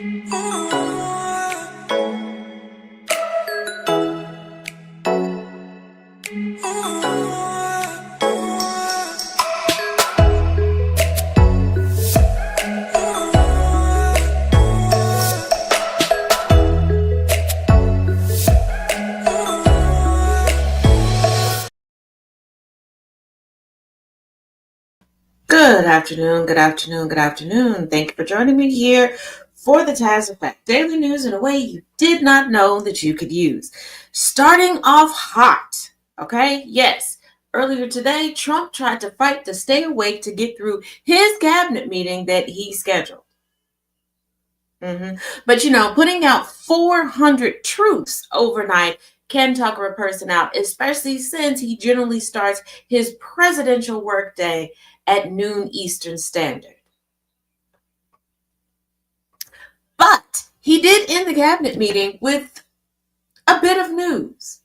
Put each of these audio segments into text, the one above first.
Good afternoon, good afternoon, good afternoon. Thank you for joining me here for the Taz Effect, daily news in a way you did not know that you could use. Starting off hot, okay? Yes, earlier today, Trump tried to fight to stay awake to get through his cabinet meeting that he scheduled. But putting out 400 troops overnight can tucker a person out, especially since he generally starts his presidential workday at noon Eastern Standard. But he did end the cabinet meeting with a bit of news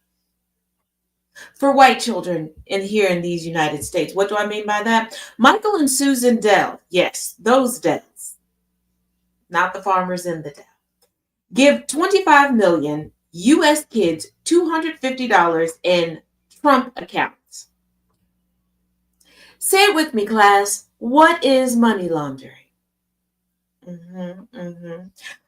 for white children here in these United States. What do I mean by that? Michael and Susan Dell, yes, those Dells, not the farmers in the Dell, give 25 million U.S. kids $250 in Trump accounts. Say it with me, class. What is money laundering?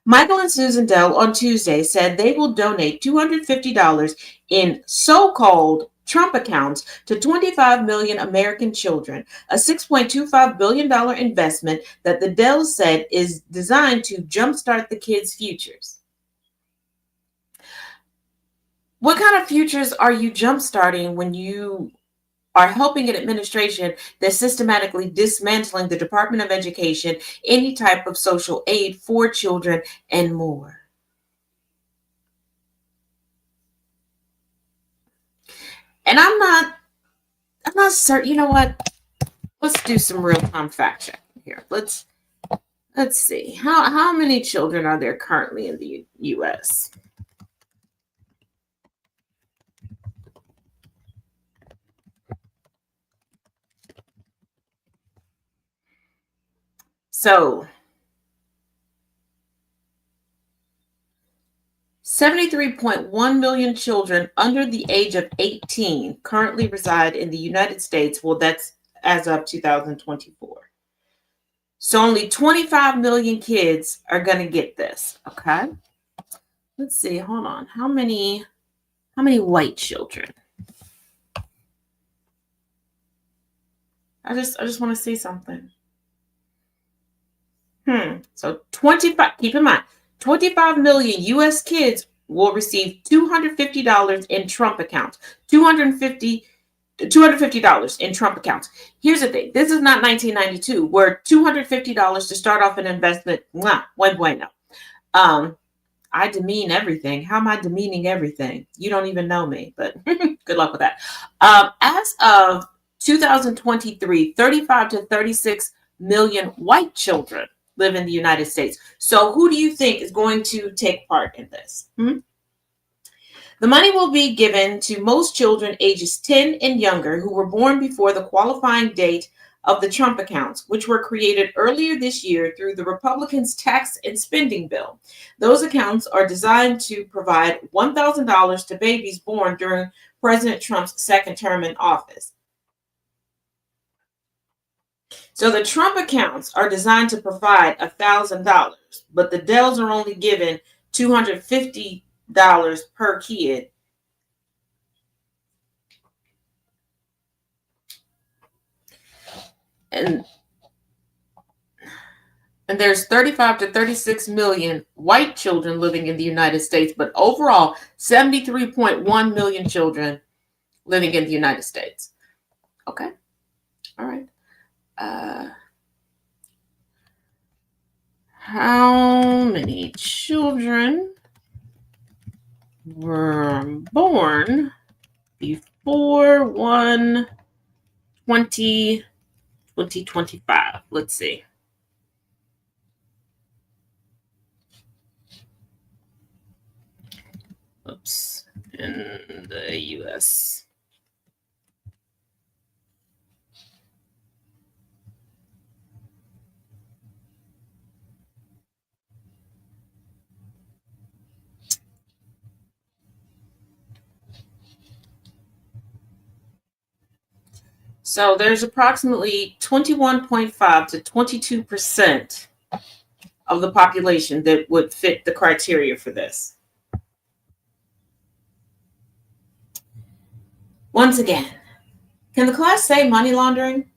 Michael and Susan Dell on Tuesday said they will donate $250 in so-called Trump accounts to 25 million American children, a $6.25 billion investment that the Dells said is designed to jumpstart the kids' futures. What kind of futures are you jumpstarting when you are helping an administration that's systematically dismantling the Department of Education, any type of social aid for children, and more? And I'm not certain. You know what? Let's do some real-time fact checking here. Let's see. How many children are there currently in the U.S.? So 73.1 million children under the age of 18 currently reside in the United States. Well, that's as of 2024. So only 25 million kids are going to get this, okay? Let's see. Hold on. How many white children? I just want to see something. So 25, keep in mind, 25 million US kids will receive $250 in Trump accounts. $250 in Trump accounts. Here's the thing. This is not 1992, where $250 to start off an investment. Muy bueno. I demean everything. How am I demeaning everything? You don't even know me, but good luck with that. As of 2023, 35 to 36 million white children live in the United States. So who do you think is going to take part in this? The money will be given to most children ages 10 and younger who were born before the qualifying date of the Trump accounts, which were created earlier this year through the Republicans' tax and spending bill. Those accounts are designed to provide $1,000 to babies born during President Trump's second term in office. So the Trump accounts are designed to provide $1,000, but the Dells are only given $250 per kid. And there's 35 to 36 million white children living in the United States, but overall, 73.1 million children living in the United States. Okay. All right. How many children were born before 2025? Let's see. Oops. In the U.S. So there's approximately 21.5 to 22% of the population that would fit the criteria for this. Once again, can the class say money laundering?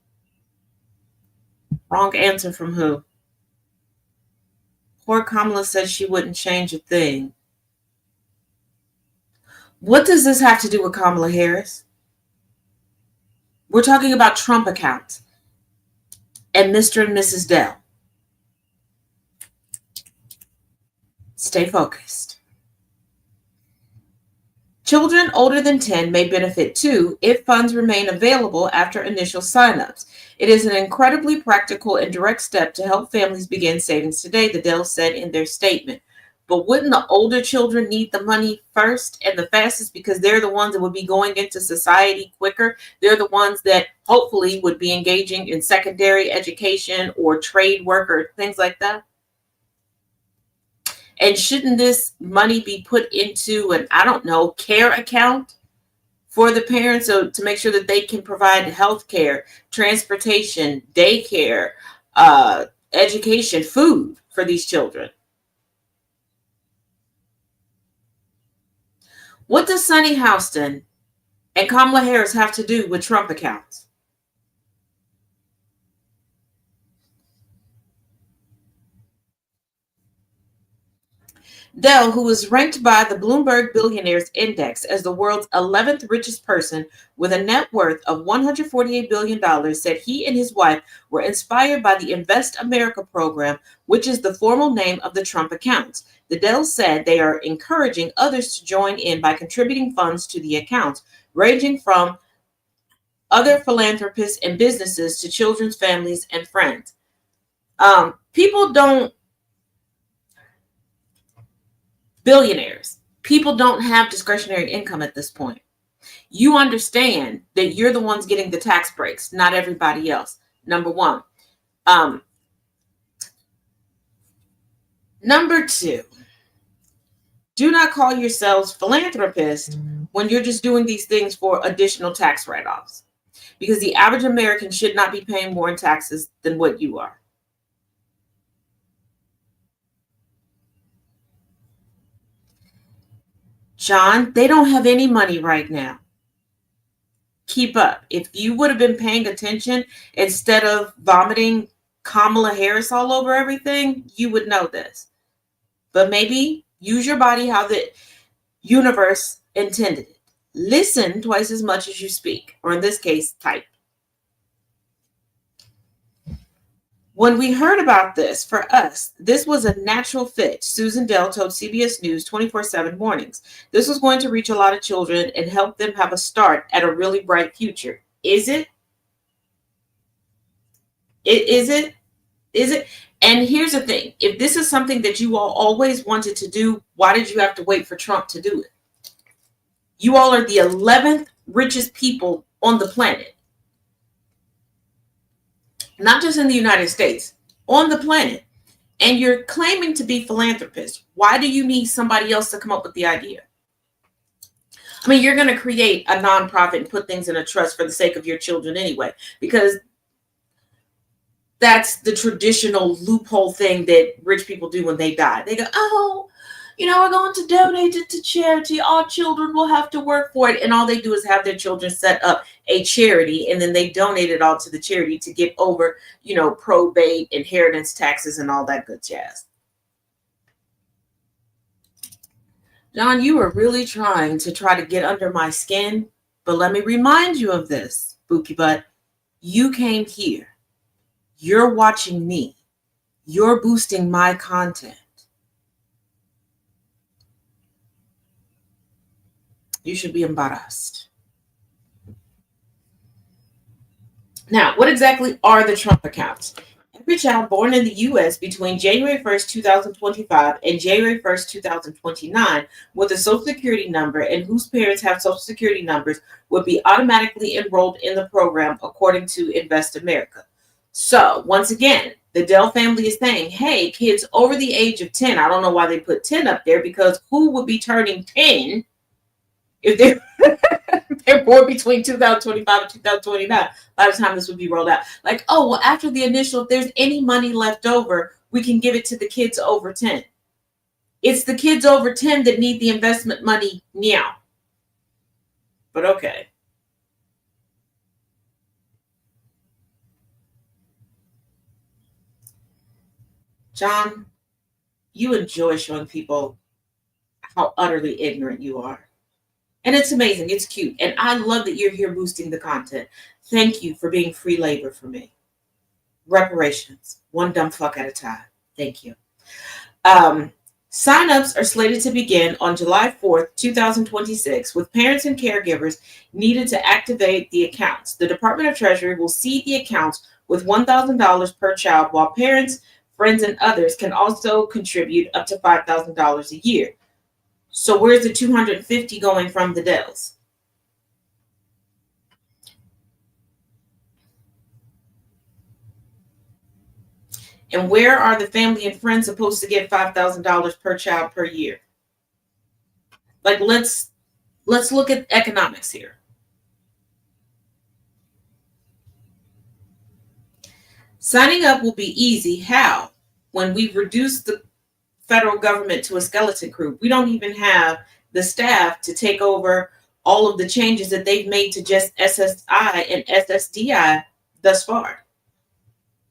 Wrong answer from who? Poor Kamala said she wouldn't change a thing. What does this have to do with Kamala Harris? We're talking about Trump accounts and Mr. and Mrs. Dell. Stay focused. Children older than 10 may benefit too if funds remain available after initial signups. It is an incredibly practical and direct step to help families begin savings today, the Dell said in their statement. But wouldn't the older children need the money first and the fastest because they're the ones that would be going into society quicker? They're the ones that hopefully would be engaging in secondary education or trade work or things like that. And shouldn't this money be put into an, I don't know, care account for the parents so to make sure that they can provide health care, transportation, daycare, education, food for these children? What does Sunny Houston and Kamala Harris have to do with Trump accounts? Dell, who was ranked by the Bloomberg Billionaires Index as the world's 11th richest person with a net worth of $148 billion, said he and his wife were inspired by the Invest America program, which is the formal name of the Trump accounts. The Dell said they are encouraging others to join in by contributing funds to the accounts, ranging from other philanthropists and businesses to children's families and friends. Billionaires, people don't have discretionary income at this point. You understand that you're the ones getting the tax breaks, not everybody else. Number one. Number two, do not call yourselves philanthropists when you're just doing these things for additional tax write-offs, because the average American should not be paying more in taxes than what you are. John, they don't have any money right now. Keep up. If you would have been paying attention instead of vomiting Kamala Harris all over everything, you would know this. But maybe use your body how the universe intended it. Listen twice as much as you speak, or in this case, type. When we heard about this, for us, this was a natural fit, Susan Dell told CBS News 24/7 Mornings. This was going to reach a lot of children and help them have a start at a really bright future. Is it? Is it? And here's the thing. If this is something that you all always wanted to do, why did you have to wait for Trump to do it? You all are the 11th richest people on the planet. Not just in the United States, on the planet. And you're claiming to be philanthropists. Why do you need somebody else to come up with the idea? I mean, you're going to create a nonprofit and put things in a trust for the sake of your children anyway, because that's the traditional loophole thing that rich people do when they die. They go, oh, we're going to donate it to charity. Our children will have to work for it. And all they do is have their children set up a charity, and then they donate it all to the charity to get over, probate, inheritance taxes, and all that good jazz. John, you are really trying to get under my skin, but let me remind you of this, Bookie Butt. You came here. You're watching me. You're boosting my content. You should be embarrassed. Now, what exactly are the Trump accounts? Every child born in the U.S. between January 1st, 2025 and January 1st, 2029 with a Social Security number and whose parents have Social Security numbers would be automatically enrolled in the program according to Invest America. So, once again, the Dell family is saying, hey, kids over the age of 10, I don't know why they put 10 up there, because who would be turning 10 if they're They're born between 2025 and 2029 by the time this would be rolled out. Like, oh, well, after the initial, if there's any money left over, we can give it to the kids over 10. It's the kids over 10 that need the investment money now. But okay. John, you enjoy showing people how utterly ignorant you are. And it's amazing. It's cute. And I love that you're here boosting the content. Thank you for being free labor for me. Reparations. One dumb fuck at a time. Thank you. Sign-ups are slated to begin on July 4th, 2026, with parents and caregivers needed to activate the accounts. The Department of Treasury will seed the accounts with $1,000 per child, while parents, friends, and others can also contribute up to $5,000 a year. So where's the $250 going from the Dells? And where are the family and friends supposed to get $5,000 per child per year? Like, let's look at economics here. Signing up will be easy. How? When we've reduced the federal government to a skeleton crew. We don't even have the staff to take over all of the changes that they've made to just SSI and SSDI thus far.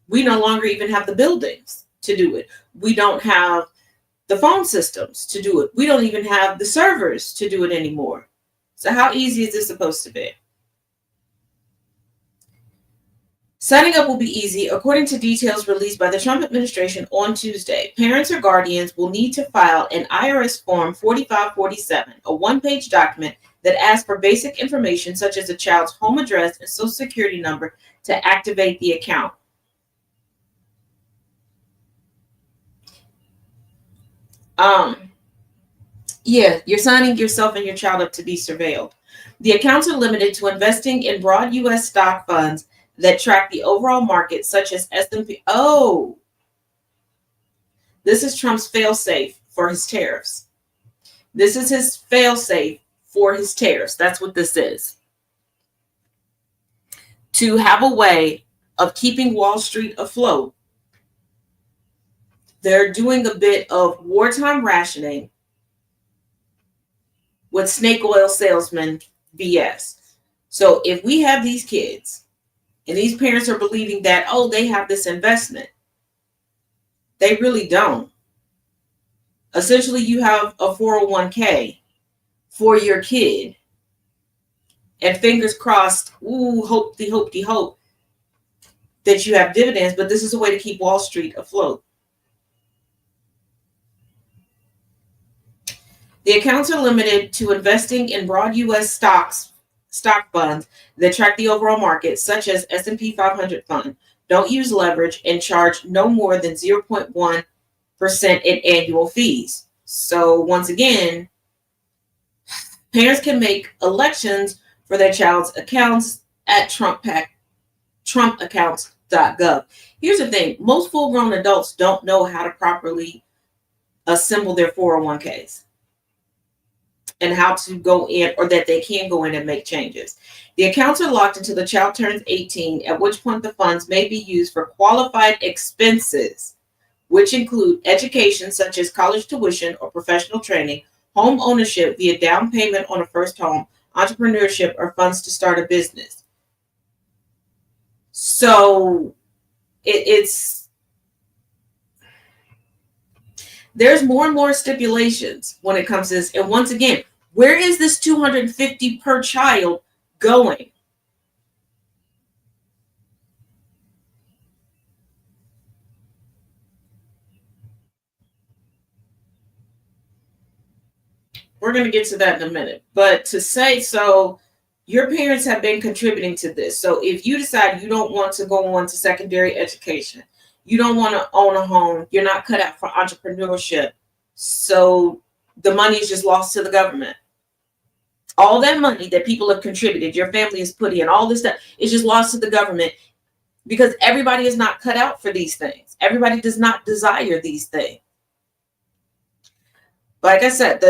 We no longer even have the buildings to do it. We don't have the phone systems to do it. We don't even have the servers to do it anymore. So how easy is this supposed to be? Signing up will be easy. According to details released by the Trump administration on Tuesday, parents or guardians will need to file an IRS Form 4547, a one-page document that asks for basic information such as a child's home address and social security number to activate the account. Yeah, you're signing yourself and your child up to be surveilled. The accounts are limited to investing in broad U.S. stock funds that track the overall market, such as S&P. Oh, this is Trump's fail-safe for his tariffs. This is his fail-safe for his tariffs. That's what this is. To have a way of keeping Wall Street afloat, they're doing a bit of wartime rationing with snake oil salesman BS. So if we have these kids and these parents are believing that, oh, they have this investment, they really don't. Essentially, you have a 401k for your kid. And fingers crossed, hope that you have dividends, but this is a way to keep Wall Street afloat. The accounts are limited to investing in broad U.S. stock funds that track the overall market, such as S&P 500 fund. Don't use leverage and charge no more than 0.1% in annual fees. So once again, parents can make elections for their child's accounts at trumpaccounts.gov. Here's the thing. Most full-grown adults don't know how to properly assemble their 401ks. And how to go in, or that they can go in and make changes. The accounts are locked until the child turns 18, at which point the funds may be used for qualified expenses, which include education such as college tuition or professional training, home ownership via down payment on a first home, entrepreneurship, or funds to start a business. So there's more and more stipulations when it comes to this. And once again, where is this $250 per child going? We're going to get to that in a minute. But to say, so your parents have been contributing to this. So if you decide you don't want to go on to secondary education, you don't want to own a home, you're not cut out for entrepreneurship, so the money is just lost to the government. All that money that people have contributed, your family has put in, all this stuff, is just lost to the government because everybody is not cut out for these things. Everybody does not desire these things. Like I said,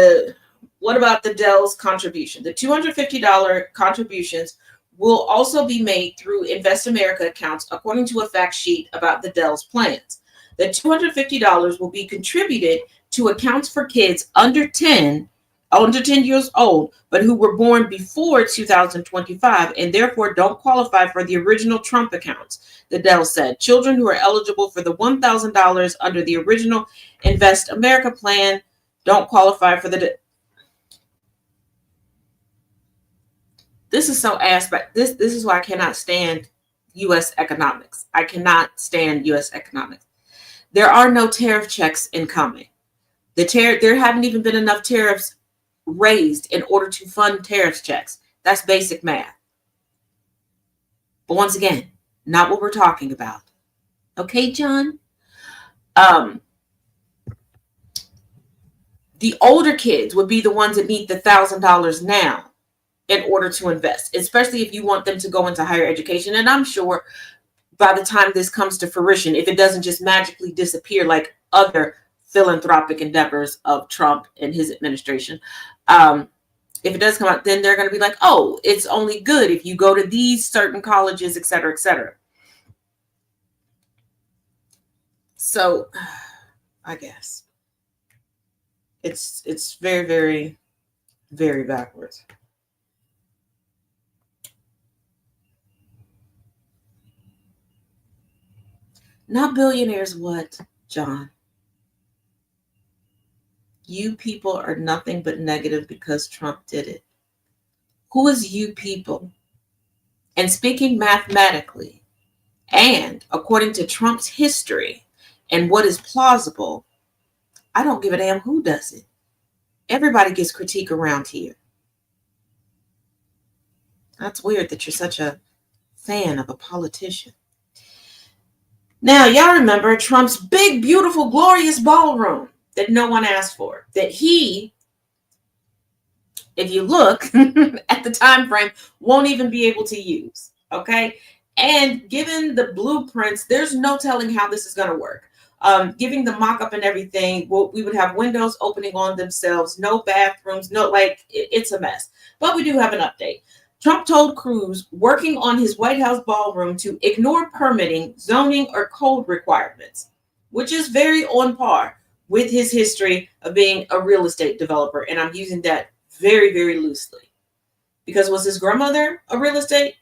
What about the Dell's contribution? The $250 contributions will also be made through Invest America accounts, according to a fact sheet about the Dell's plans. The $250 will be contributed to accounts for kids under 10 years old, but who were born before 2025 and therefore don't qualify for the original Trump accounts, the Dell said. Children who are eligible for the $1,000 under the original Invest America plan don't qualify for the... This is so aspect. This is why I cannot stand U.S. economics. I cannot stand U.S. economics. There are no tariff checks incoming. There haven't even been enough tariffs raised in order to fund tariff checks. That's basic math. But once again, not what we're talking about. Okay, John? The older kids would be the ones that need the $1,000 now in order to invest, especially if you want them to go into higher education. And I'm sure by the time this comes to fruition, if it doesn't just magically disappear like other philanthropic endeavors of Trump and his administration, if it does come out, then they're going to be like, oh, it's only good if you go to these certain colleges, et cetera, et cetera. So I guess it's very, very, very backwards. Not billionaires, what, John? You people are nothing but negative because Trump did it. Who is you people? And speaking mathematically, and according to Trump's history and what is plausible, I don't give a damn who does it. Everybody gets critique around here. That's weird that you're such a fan of a politician. Now, y'all remember Trump's big, beautiful, glorious ballroom that no one asked for, that he, if you look at the time frame, won't even be able to use, okay? And given the blueprints, there's no telling how this is going to work. Giving the mock-up and everything, we would have windows opening on themselves, no bathrooms, it's a mess. But we do have an update. Trump told crews working on his White House ballroom to ignore permitting, zoning, or code requirements, which is very on par with his history of being a real estate developer. And I'm using that very, very loosely. Because was his grandmother a real estate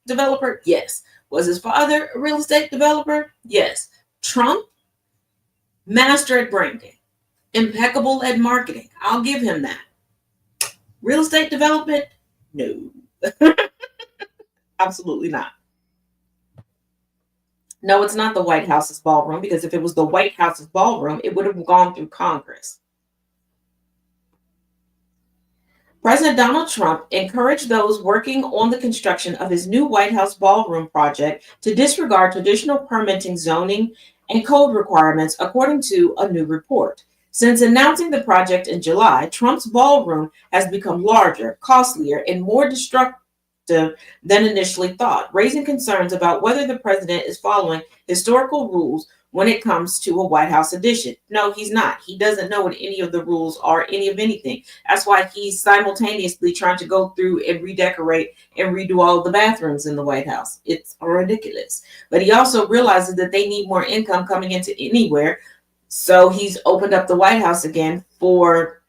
developer? Yes. Was his father a real estate developer? Yes. Trump, master at branding, impeccable at marketing. I'll give him that. Real estate development? No. Absolutely not. No, it's not the White House's ballroom, because if it was the White House's ballroom, it would have gone through Congress. President Donald Trump encouraged those working on the construction of his new White House ballroom project to disregard traditional permitting, zoning, and code requirements, according to a new report. Since announcing the project in July, Trump's ballroom has become larger, costlier, and more destructive than initially thought, raising concerns about whether the president is following historical rules when it comes to a White House addition. No, he's not. He doesn't know what any of the rules are, any of anything. That's why he's simultaneously trying to go through and redecorate and redo all of the bathrooms in the White House. It's ridiculous. But he also realizes that they need more income coming into anywhere. So he's opened up the White House again for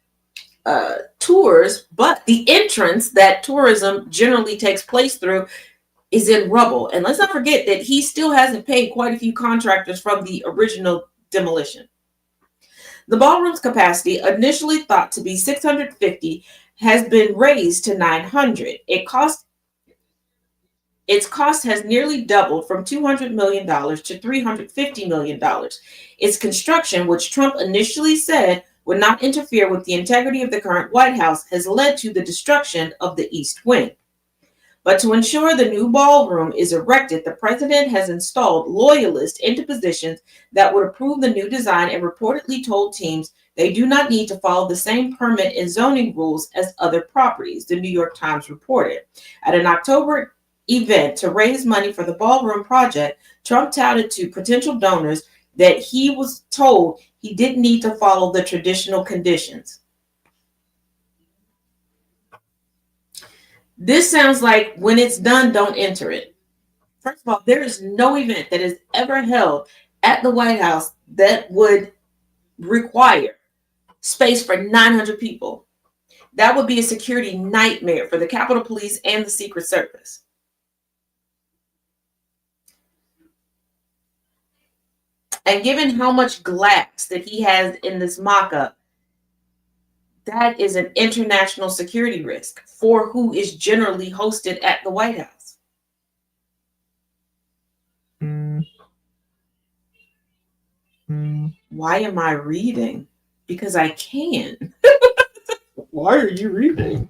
tours, but the entrance that tourism generally takes place through is in rubble. And let's not forget that he still hasn't paid quite a few contractors from the original demolition. The ballroom's capacity, initially thought to be 650, has been raised to 900. Its cost has nearly doubled from $200 million to $350 million. Its construction, which Trump initially said would not interfere with the integrity of the current White House, has led to the destruction of the East Wing. But to ensure the new ballroom is erected, the president has installed loyalists into positions that would approve the new design and reportedly told teams they do not need to follow the same permit and zoning rules as other properties, the New York Times reported. At an October event to raise money for the ballroom project, Trump touted to potential donors that he was told he didn't need to follow the traditional conditions. This sounds like when it's done, don't enter it. First of all, there is no event that is ever held at the White House that would require space for 900 people. That would be a security nightmare for the Capitol Police and the Secret Service. And given how much glass that he has in this mock-up, that is an international security risk for who is generally hosted at the White House. Why am I reading? Because I can. Why are you reading?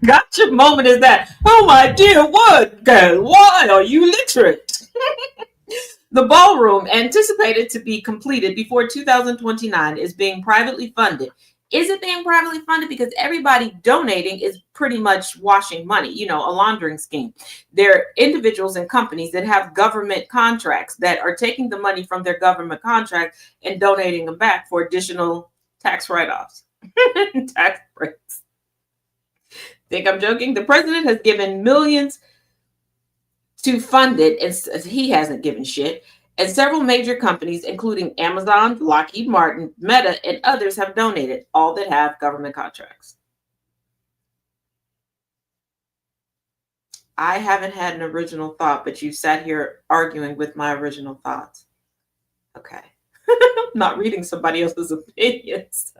Gotcha moment is that? Oh my dear, what girl? Why are you literate? The ballroom, anticipated to be completed before 2029, is being privately funded. Is it being privately funded? Because everybody donating is pretty much washing money, a laundering scheme. There are individuals and companies that have government contracts that are taking the money from their government contract and donating them back for additional tax write-offs, tax breaks. Think I'm joking? The president has given millions to fund it, and he hasn't given shit. And several major companies, including Amazon, Lockheed Martin, Meta, and others, have donated, all that have government contracts. I haven't had an original thought, but you sat here arguing with my original thoughts. Okay. Not reading somebody else's opinions.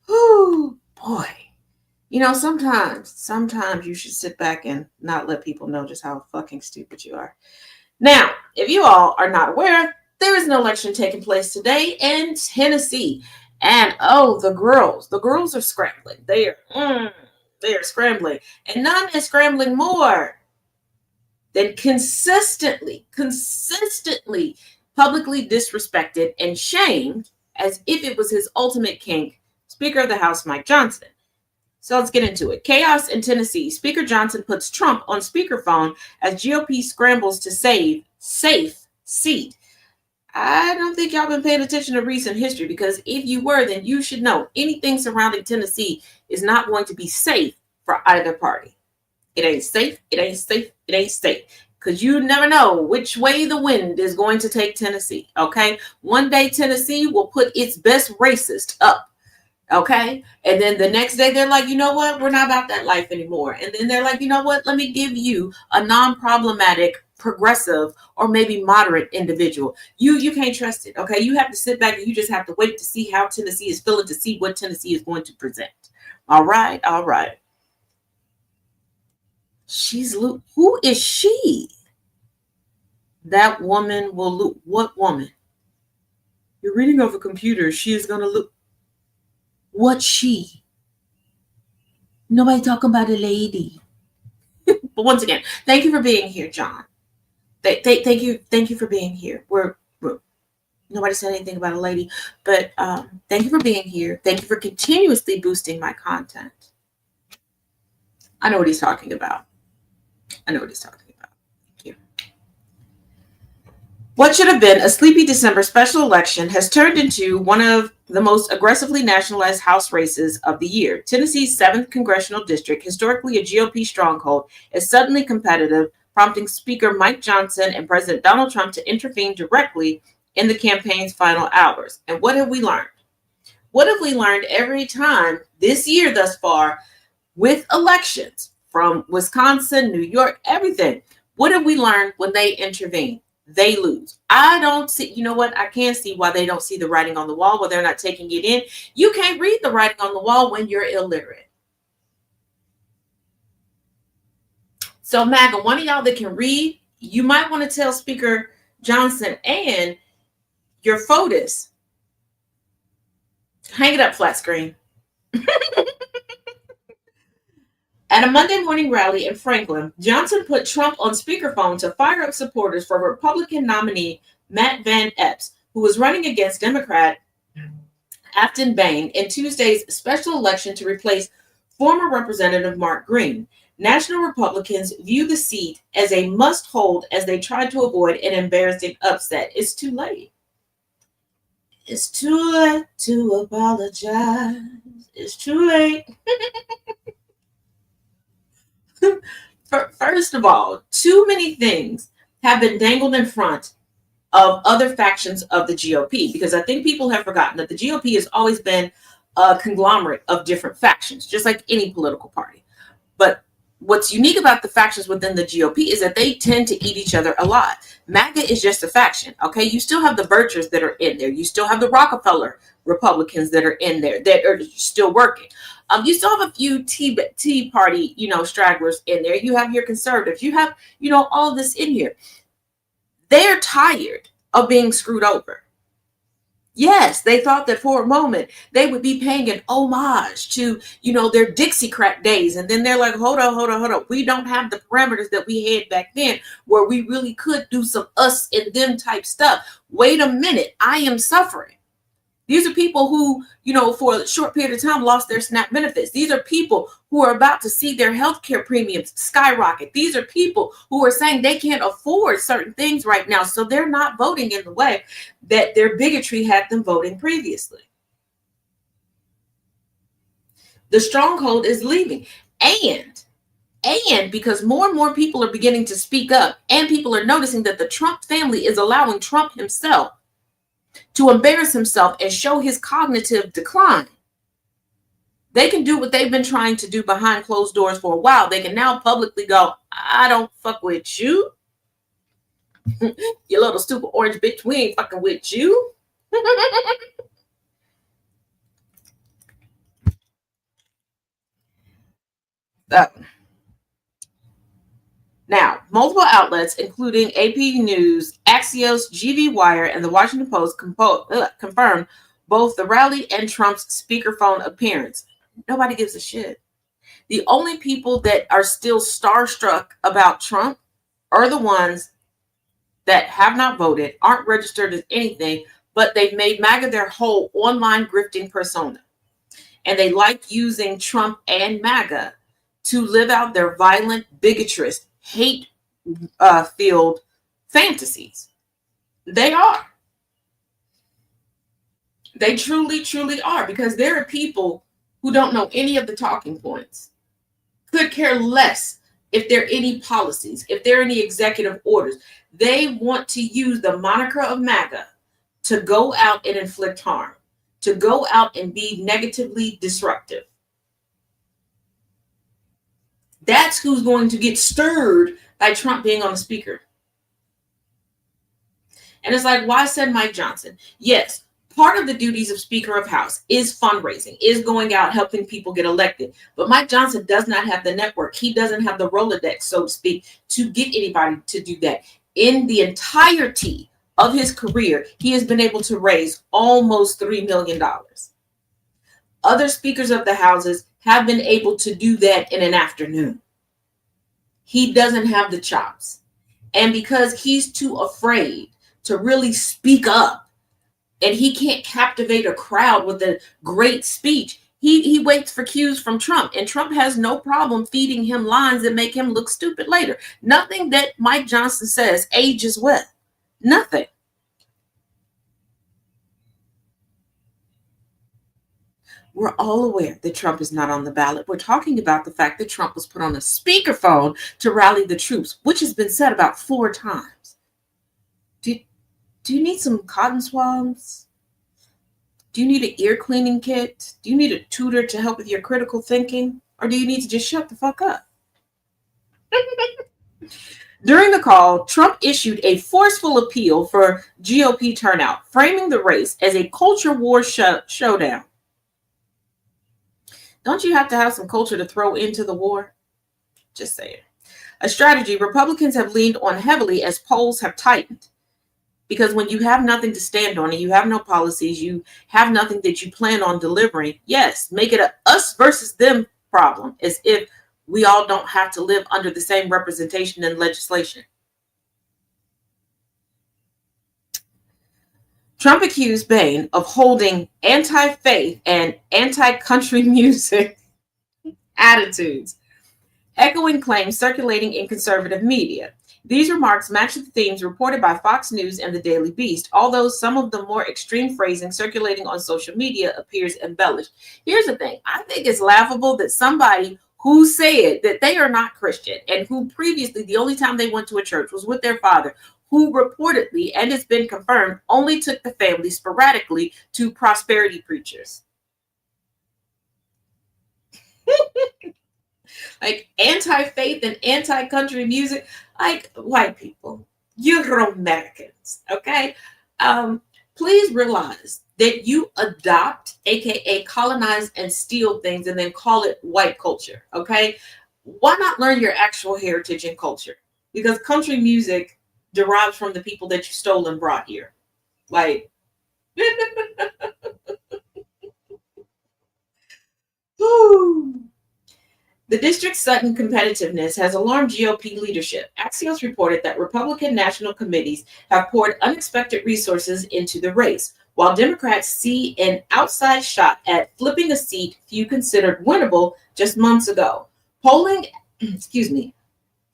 Oh, boy. Sometimes you should sit back and not let people know just how fucking stupid you are. Now, if you all are not aware, there is an election taking place today in Tennessee. And the girls are scrambling. They are scrambling. And none is scrambling more than consistently publicly disrespected and shamed as if it was his ultimate kink, Speaker of the House Mike Johnson. So let's get into it. Chaos in Tennessee. Speaker Johnson puts Trump on speakerphone as GOP scrambles to save safe seat. I don't think y'all been paying attention to recent history, because if you were, then you should know anything surrounding Tennessee is not going to be safe for either party. It ain't safe. It ain't safe. It ain't safe. Because you never know which way the wind is going to take Tennessee. Okay. One day Tennessee will put its best racist up. Okay. And then the next day they're like, you know what? We're not about that life anymore. And then they're like, you know what? Let me give you a non-problematic, progressive, or maybe moderate individual. You can't trust it. Okay. You have to sit back and you just have to wait to see how Tennessee is feeling, to see what Tennessee is going to present. All right. All right. Who is she? That woman will look. What woman? You're reading off a computer. She is going to look. What she? Nobody talking about a lady. But once again, thank you for being here, John. Thank you for being here. We're nobody said anything about a lady, but thank you for being here. Thank you for continuously boosting my content. I know what he's talking about. Thank you. What should have been a sleepy December special election has turned into one of the most aggressively nationalized House races of the year. Tennessee's 7th congressional district, historically a GOP stronghold, is suddenly competitive, prompting Speaker Mike Johnson and President Donald Trump to intervene directly in the campaign's final hours. And what have we learned? What have we learned every time this year thus far with elections from Wisconsin, New York, everything? What have we learned when they intervene? They lose. I don't see, you know what? I can't see why they don't see the writing on the wall, why they're not taking it in. You can't read the writing on the wall when you're illiterate. So, MAGA, one of y'all that can read, you might want to tell Speaker Johnson and your FOTUS, hang it up, flat screen. At a Monday morning rally in Franklin, Johnson put Trump on speakerphone to fire up supporters for Republican nominee Matt Van Epps, who was running against Democrat Afton Bain in Tuesday's special election to replace former Representative Mark Green. National Republicans view the seat as a must-hold as they try to avoid an embarrassing upset. It's too late. It's too late to apologize. It's too late. First of all, too many things have been dangled in front of other factions of the GOP, because I think people have forgotten that the GOP has always been a conglomerate of different factions, just like any political party. But what's unique about the factions within the GOP is that they tend to eat each other alive. MAGA is just a faction, okay? You still have the Birchers that are in there. You still have the Rockefeller Republicans that are in there that are still working. You still have a few Tea Party, stragglers in there. You have your conservatives. You have, all of this in here. They're tired of being screwed over. Yes, they thought that for a moment they would be paying an homage to, their Dixiecrat days. And then they're like, hold on. We don't have the parameters that we had back then where we really could do some us and them type stuff. Wait a minute. I am suffering. These are people who, for a short period of time lost their SNAP benefits. These are people who are about to see their healthcare premiums skyrocket. These are people who are saying they can't afford certain things right now. So they're not voting in the way that their bigotry had them voting previously. The stronghold is leaving. And because more and more people are beginning to speak up, and people are noticing that the Trump family is allowing Trump himself to embarrass himself and show his cognitive decline, they can do what they've been trying to do behind closed doors for a while. They can now publicly go, I don't fuck with you. You little stupid orange bitch, we ain't fucking with you. Now, multiple outlets, including AP News, Axios, GV Wire, and the Washington Post confirmed both the rally and Trump's speakerphone appearance. Nobody gives a shit. The only people that are still starstruck about Trump are the ones that have not voted, aren't registered as anything, but they've made MAGA their whole online grifting persona. And they like using Trump and MAGA to live out their violent, bigotrous, hate-filled fantasies. They are. They truly, truly are, because there are people who don't know any of the talking points, could care less if there are any policies, if there are any executive orders. They want to use the moniker of MAGA to go out and inflict harm, to go out and be negatively disruptive. That's who's going to get stirred by Trump being on the speaker. And it's like, why said Mike Johnson? Yes, part of the duties of Speaker of House is fundraising, is going out helping people get elected. But Mike Johnson does not have the network. He doesn't have the Rolodex, so to speak, to get anybody to do that. In the entirety of his career, he has been able to raise almost $3 million. Other speakers of the houses have been able to do that in an afternoon. He doesn't have the chops. And because he's too afraid to really speak up, and he can't captivate a crowd with a great speech, he waits for cues from Trump. And Trump has no problem feeding him lines that make him look stupid later. Nothing that Mike Johnson says ages well. Nothing. We're all aware that Trump is not on the ballot. We're talking about the fact that Trump was put on a speakerphone to rally the troops, which has been said about 4 times. Do you need some cotton swabs? Do you need an ear cleaning kit? Do you need a tutor to help with your critical thinking? Or do you need to just shut the fuck up? During the call, Trump issued a forceful appeal for GOP turnout, framing the race as a culture war showdown. Don't you have to have some culture to throw into the war? Just saying. A strategy Republicans have leaned on heavily as polls have tightened. Because when you have nothing to stand on and you have no policies, you have nothing that you plan on delivering, yes, make it a us versus them problem, as if we all don't have to live under the same representation and legislation. Trump accused Bain of holding anti-faith and anti-country music attitudes, echoing claims circulating in conservative media. These remarks match the themes reported by Fox News and the Daily Beast, although some of the more extreme phrasing circulating on social media appears embellished. Here's the thing. I think it's laughable that somebody who said that they are not Christian and who previously the only time they went to a church was with their father, who reportedly, and it's been confirmed, only took the family sporadically to prosperity preachers. Like anti-faith and anti-country music, like white people, Euro-Americans, okay? Please realize that you adopt, aka colonize and steal things and then call it white culture, okay? Why not learn your actual heritage and culture? Because country music derives from the people that you stole and brought here. Like, whoo. The district's sudden competitiveness has alarmed GOP leadership. Axios reported that Republican national committees have poured unexpected resources into the race, while Democrats see an outside shot at flipping a seat few considered winnable just months ago. Polling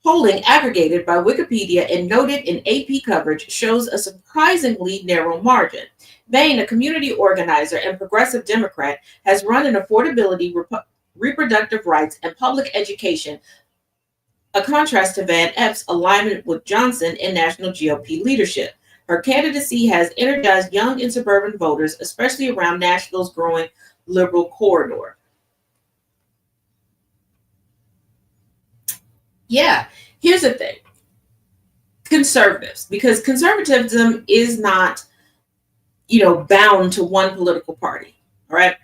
aggregated by Wikipedia and noted in AP coverage shows a surprisingly narrow margin. Bain, a community organizer and progressive Democrat, has run an affordability, reproductive rights, and public education, a contrast to Van Epps' alignment with Johnson in national GOP leadership. Her candidacy has energized young and suburban voters, especially around Nashville's growing liberal corridor. Yeah, here's the thing. Conservatives, because conservatism is not, bound to one political party, all right?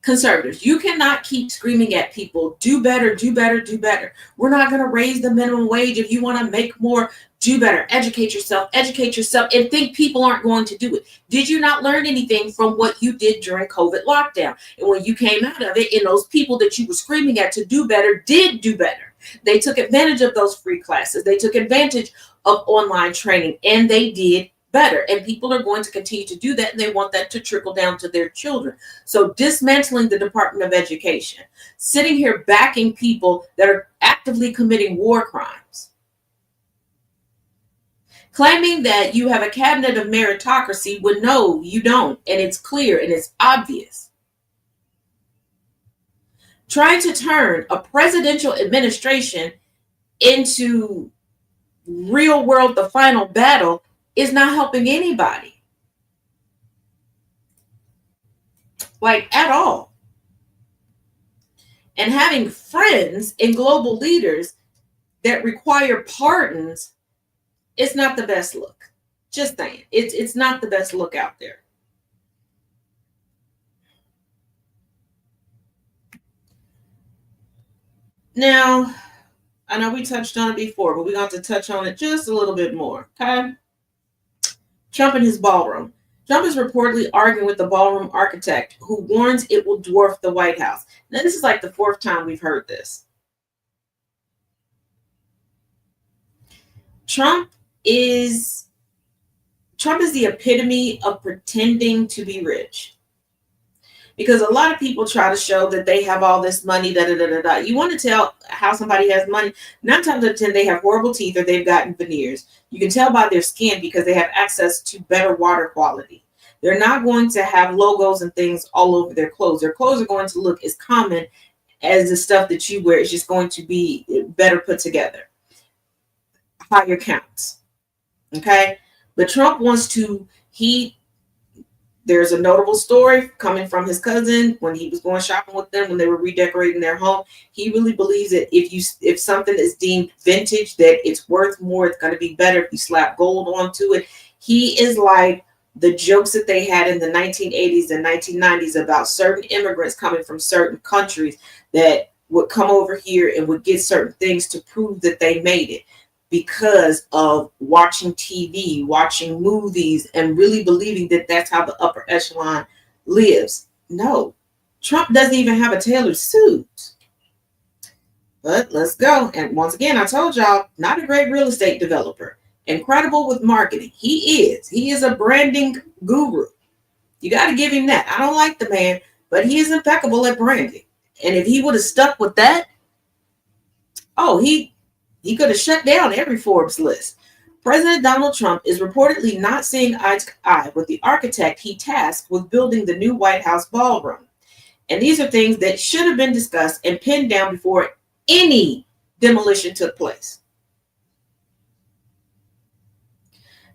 Conservatives, you cannot keep screaming at people, do better, do better, do better. We're not going to raise the minimum wage. If you want to make more, do better. Educate yourself, and think people aren't going to do it. Did you not learn anything from what you did during COVID lockdown? And when you came out of it, and those people that you were screaming at to do better did do better. They took advantage of those free classes. They took advantage of online training, and they did better. And people are going to continue to do that, and they want that to trickle down to their children. So dismantling the Department of Education, sitting here backing people that are actively committing war crimes, claiming that you have a cabinet of meritocracy when no, you don't, and it's clear and it's obvious. Trying to turn a presidential administration into real world, the final battle, is not helping anybody. Like, at all. And having friends and global leaders that require pardons is not the best look. Just saying. It's not the best look out there. Now, I know we touched on it before, but we're going to have to touch on it just a little bit more, okay? Trump and his ballroom. Trump is reportedly arguing with the ballroom architect who warns it will dwarf the White House. Now, this is like the fourth time we've heard this. Trump is the epitome of pretending to be rich. Because a lot of people try to show that they have all this money, You want to tell how somebody has money? 9 times out of 10, they have horrible teeth or they've gotten veneers. You can tell by their skin because they have access to better water quality. They're not going to have logos and things all over their clothes. Their clothes are going to look as common as the stuff that you wear. It's just going to be better put together. Higher counts. Okay? But Trump wants to, there's a notable story coming from his cousin when he was going shopping with them when they were redecorating their home. He really believes that if something is deemed vintage, that it's worth more. It's going to be better if you slap gold onto it. He is like the jokes that they had in the 1980s and 1990s about certain immigrants coming from certain countries that would come over here and would get certain things to prove that they made it, because of watching TV, watching movies, and really believing that that's how the upper echelon lives. No, Trump doesn't even have a tailored suit. But let's go. And once again, I told y'all, not a great real estate developer. Incredible with marketing. He is a branding guru. You got to give him that. I don't like the man, but he is impeccable at branding. And if he would have stuck with that, He could have shut down every Forbes list. President Donald Trump is reportedly not seeing eye to eye with the architect he tasked with building the new White House ballroom. And these are things that should have been discussed and pinned down before any demolition took place.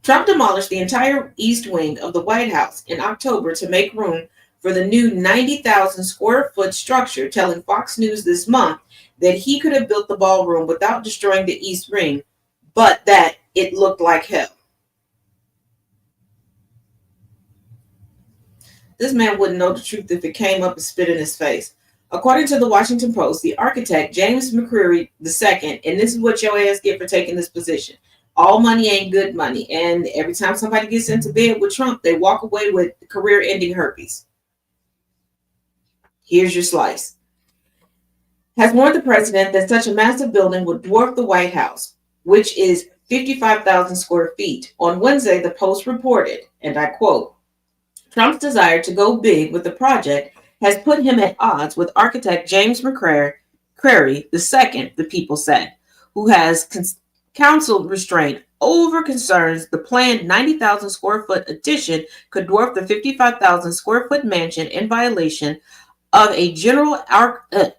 Trump demolished the entire east wing of the White House in October to make room for the new 90,000 square foot structure, telling Fox News this month that he could have built the ballroom without destroying the east wing, but that it looked like hell. This man wouldn't know the truth if it came up and spit in his face. According to the Washington Post, the architect, James McCreary II, and this is what your ass get for taking this position. All money ain't good money. And every time somebody gets into bed with Trump, they walk away with career-ending herpes. Here's your slice. Has warned the president that such a massive building would dwarf the White House, which is 55,000 square feet. On Wednesday, the Post reported, and I quote, Trump's desire to go big with the project has put him at odds with architect James McCreary II, the People said, who has counseled restraint over concerns the planned 90,000 square foot addition could dwarf the 55,000 square foot mansion in violation of a general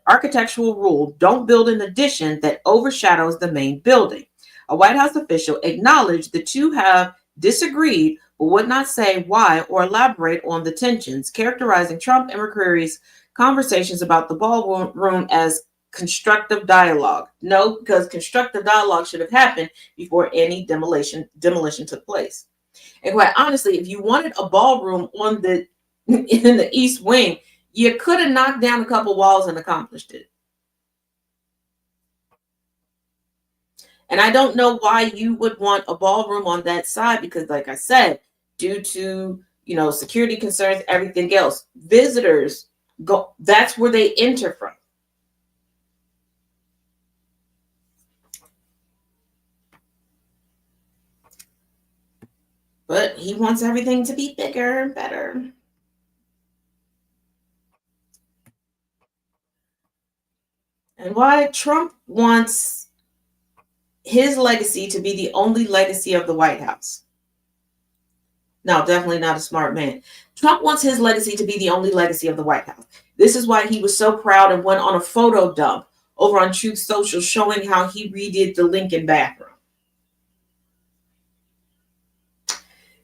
architectural rule, don't build an addition that overshadows the main building. A White House official acknowledged the two have disagreed, but would not say why or elaborate on the tensions, characterizing Trump and McCreary's conversations about the ballroom as constructive dialogue. No, because constructive dialogue should have happened before any demolition took place. And quite honestly, if you wanted a ballroom in the East Wing, you could have knocked down a couple walls and accomplished it. And I don't know why you would want a ballroom on that side, because like I said, due to, security concerns, everything else, visitors go, that's where they enter from. But he wants everything to be bigger and better. And why Trump wants his legacy to be the only legacy of the White House. No, definitely not a smart man. Trump wants his legacy to be the only legacy of the White House. This is why he was so proud and went on a photo dump over on Truth Social showing how he redid the Lincoln bathroom.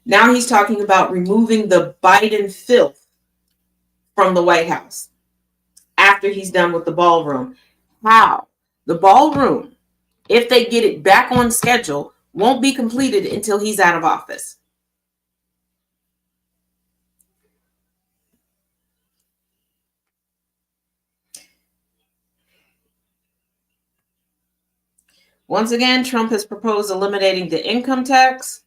Now he's talking about removing the Biden filth from the White House after he's done with the ballroom. How? The ballroom, if they get it back on schedule, won't be completed until he's out of office. Once again, Trump has proposed eliminating the income tax.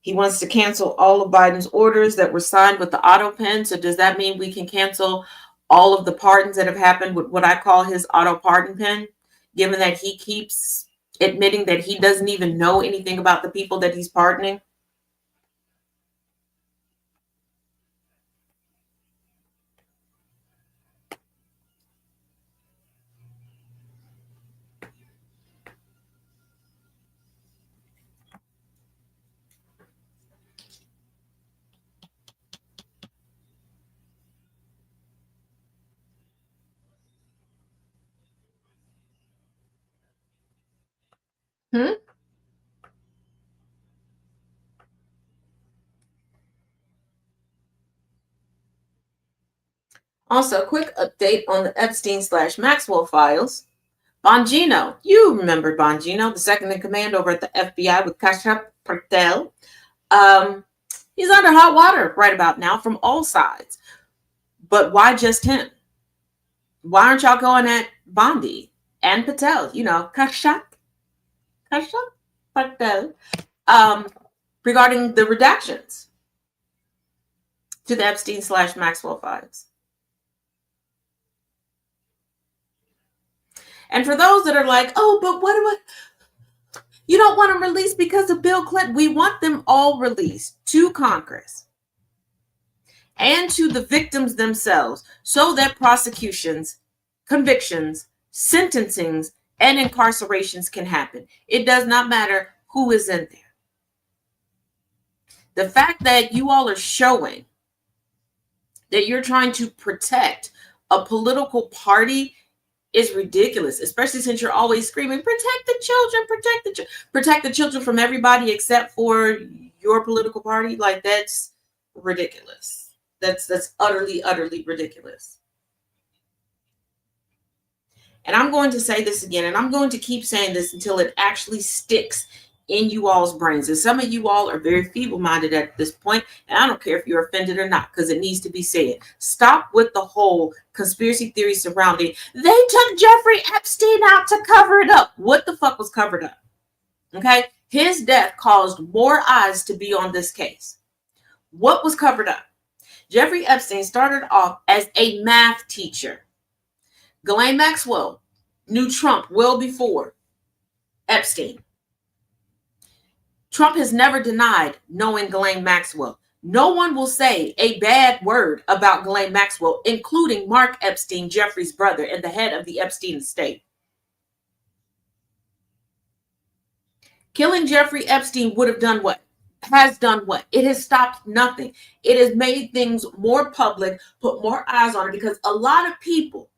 He wants to cancel all of Biden's orders that were signed with the auto pen. So does that mean we can cancel all of the pardons that have happened with what I call his auto pardon pen, given that he keeps admitting that he doesn't even know anything about the people that he's pardoning? Also, quick update on the Epstein/Maxwell files. Bongino, you remember Bongino, the second in command over at the FBI with Kasha Patel. He's under hot water right about now from all sides. But why just him? Why aren't y'all going at Bondi and Patel? Kasha Patel. Regarding the redactions to the Epstein/Maxwell files. And for those that are like, oh, but you don't want them released because of Bill Clinton. We want them all released to Congress and to the victims themselves so that prosecutions convictions, sentencings, and incarcerations can happen. It does not matter who is in there. The fact that you all are showing that you're trying to protect a political party is ridiculous, especially since you're always screaming, protect the children, protect the children from everybody except for your political party. Like, that's ridiculous. That's utterly, utterly ridiculous. And I'm going to say this again, and I'm going to keep saying this until it actually sticks in you all's brains. And some of you all are very feeble-minded at this point, and I don't care if you're offended or not, because it needs to be said. Stop with the whole conspiracy theory surrounding, they took Jeffrey Epstein out to cover it up. What the fuck was covered up? Okay? His death caused more eyes to be on this case. What was covered up? Jeffrey Epstein started off as a math teacher. Ghislaine Maxwell knew Trump well before Epstein. Trump has never denied knowing Ghislaine Maxwell. No one will say a bad word about Ghislaine Maxwell, including Mark Epstein, Jeffrey's brother and the head of the Epstein estate. Killing Jeffrey Epstein would have done what? Has done what? It has stopped nothing. It has made things more public, put more eyes on it, because a lot of people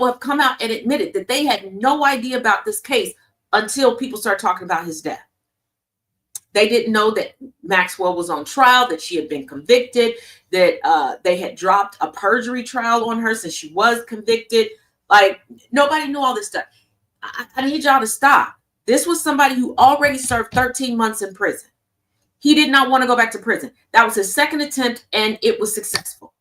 have come out and admitted that they had no idea about this case until people started talking about his death. They didn't know that Maxwell was on trial, that she had been convicted, that they had dropped a perjury trial on her since she was convicted. Like, nobody knew all this stuff. I need y'all to stop. This was somebody who already served 13 months in prison. He did not want to go back to prison. That was his second attempt, and it was successful.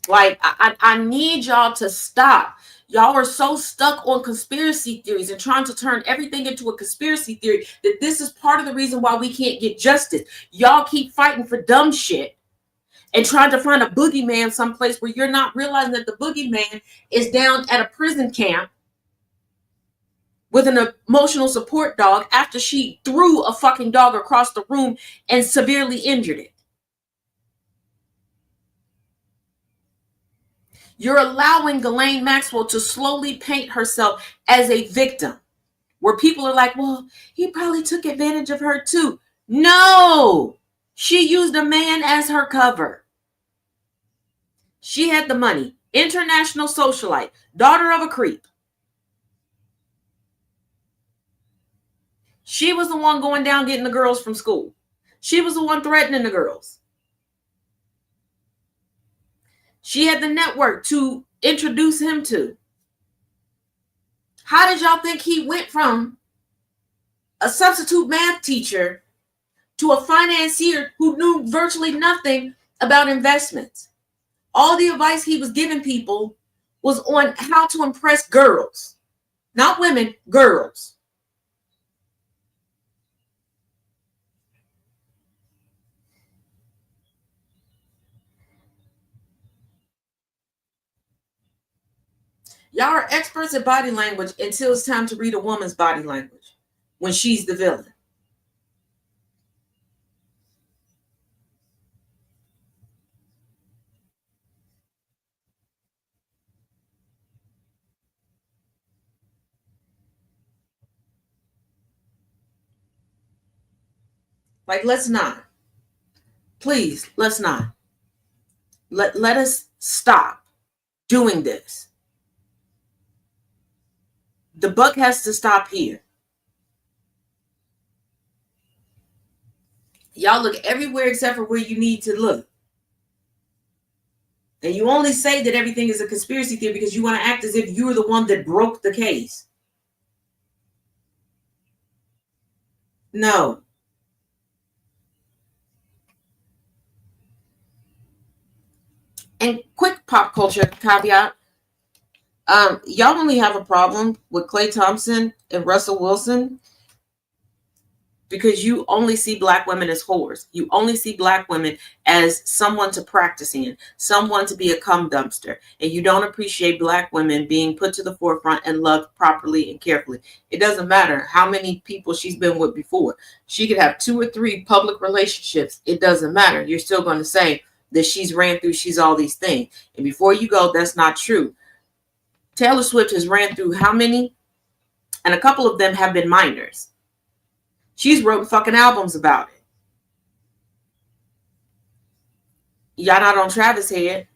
Like, I need y'all to stop. Y'all are so stuck on conspiracy theories and trying to turn everything into a conspiracy theory that this is part of the reason why we can't get justice. Y'all keep fighting for dumb shit and trying to find a boogeyman someplace where you're not realizing that the boogeyman is down at a prison camp with an emotional support dog after she threw a fucking dog across the room and severely injured it. You're allowing Ghislaine Maxwell to slowly paint herself as a victim, where people are like, well, he probably took advantage of her too. No, she used a man as her cover. She had the money. International socialite, daughter of a creep. She was the one going down getting the girls from school. She was the one threatening the girls. She had the network to introduce him to. How did y'all think he went from a substitute math teacher to a financier who knew virtually nothing about investments? All the advice he was giving people was on how to impress girls, not women, girls. Y'all are experts at body language until it's time to read a woman's body language when she's the villain. Like, let's not. Please, let's not. Let us stop doing this. The buck has to stop here. Y'all look everywhere except for where you need to look. And you only say that everything is a conspiracy theory because you want to act as if you're the one that broke the case. No. And quick pop culture caveat. Y'all only have a problem with Klay Thompson and Russell Wilson because you only see black women as whores. You only see black women as someone to practice in, someone to be a cum dumpster. And you don't appreciate black women being put to the forefront and loved properly and carefully. It doesn't matter how many people she's been with before. She could have 2 or 3 public relationships. It doesn't matter. You're still going to say that she's ran through, she's all these things. And before you go, that's not true. Taylor Swift has ran through how many? And a couple of them have been minors. She's wrote fucking albums about it. Y'all not on Travis' head.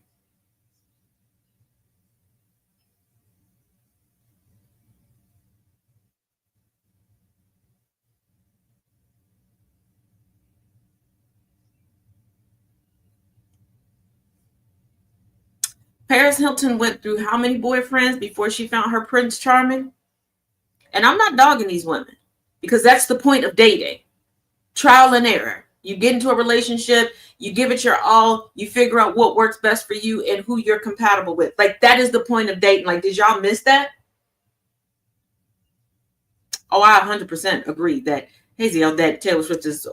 Paris Hilton went through how many boyfriends before she found her Prince Charming? And I'm not dogging these women, because that's the point of dating. Trial and error. You get into a relationship, you give it your all, you figure out what works best for you and who you're compatible with. Like, that is the point of dating. Like, did y'all miss that? Oh, I 100% agree that Hazel, that Taylor Swift is